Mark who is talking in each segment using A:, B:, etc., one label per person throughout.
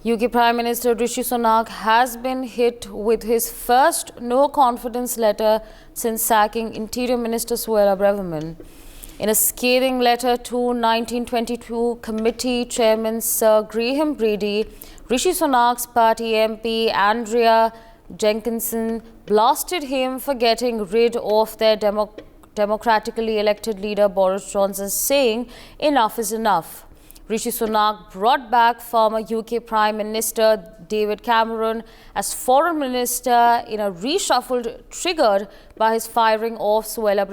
A: UK Prime Minister Rishi Sunak has been hit with his first no-confidence letter since sacking Interior Minister Suella. In a scathing letter to 1922 Committee Chairman Sir Graham Brady, Rishi Sunak's party MP Andrea Jenkinson blasted him for getting rid of their democratically elected leader Boris Johnson, saying enough is enough. Rishi Sunak brought back former UK Prime Minister David Cameron as Foreign Minister in a reshuffle triggered by his firing of Suella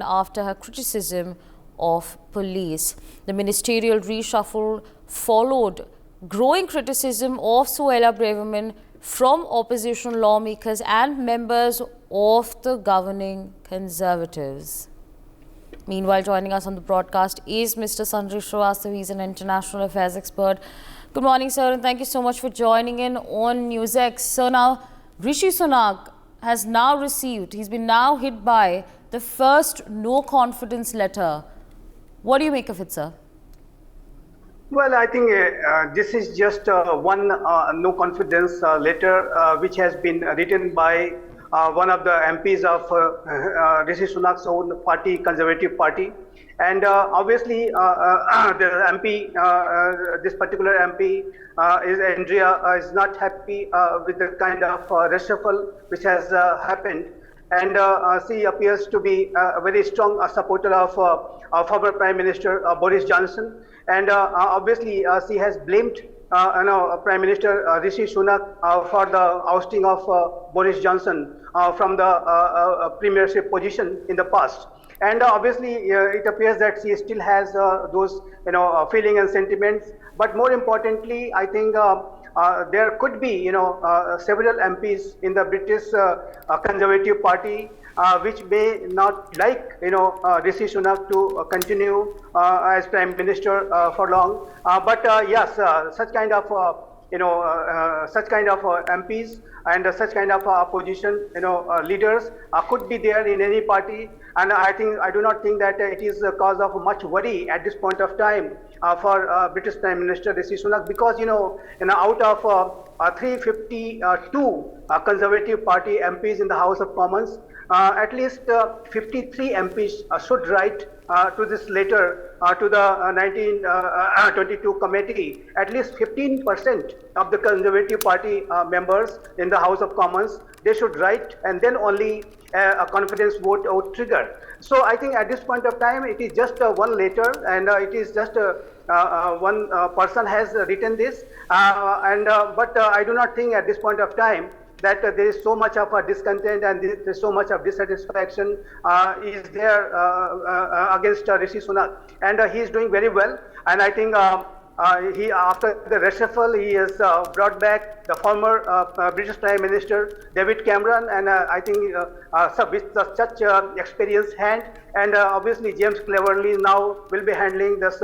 A: after her criticism of police. The ministerial reshuffle followed growing criticism of Suella from opposition lawmakers and members of the governing Conservatives. Meanwhile, joining us on the broadcast is Mr. Sanjay Srivastava. He's an international affairs expert. Good morning, sir, and thank you so much for joining in on NewsX. So now, Rishi Sunak has now received, he's been now hit by the first no-confidence letter. What do you make of it, sir?
B: Well, I think this is just one no-confidence letter which has been written by one of the MPs of Rishi Sunak's own party, Conservative Party. And obviously, the MP, this particular MP, Andrea, is not happy with the kind of reshuffle which has happened. And she appears to be a very strong supporter of former Prime Minister Boris Johnson. And obviously, she has blamed Prime Minister Rishi Sunak for the ousting of Boris Johnson from the premiership position in the past. And obviously, it appears that she still has those, feeling and sentiments. But more importantly, I think there could be, several MPs in the British Conservative Party which may not like, Rishi Sunak to continue as Prime Minister for long. But yes, such kind of MPs and such kind of opposition, leaders could be there in any party. And I do not think that it is a cause of much worry at this point of time for British Prime Minister Rishi Sunak, because out of 352 Conservative Party MPs in the House of Commons, at least 53 MPs should write to this letter to the 1922 committee. At least 15% of the Conservative Party members in the House of Commons, they should write, and then only a confidence vote would trigger. So I think at this point of time, it is just one letter, and it is just one person has written this. But I do not think at this point of time that there is so much of a discontent and there is so much of dissatisfaction is there against Rishi Sunak. And he is doing very well. And I think after the reshuffle, he has brought back the former British Prime Minister David Cameron, and I think with such experienced hand, and obviously James Cleverly now will be handling this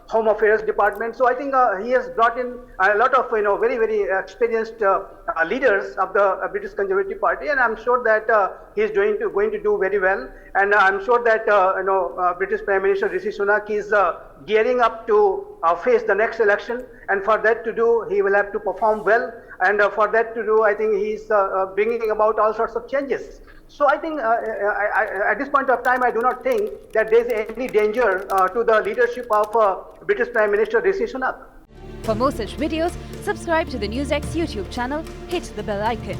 B: Home Affairs Department. So I think he has brought in a lot of very, very experienced leaders of the British Conservative Party, and I'm sure that he is going to do very well. And I'm sure that British Prime Minister Rishi Sunak is gearing up to face the next election, and for that to do, he will have to perform well. And for that to do, I think he's bringing about all sorts of changes. So I think at this point of time, I do not think that there is any danger to the leadership of British Prime Minister Rishi Sunak.
C: For more such videos, subscribe to the NewsX YouTube channel, hit the bell icon.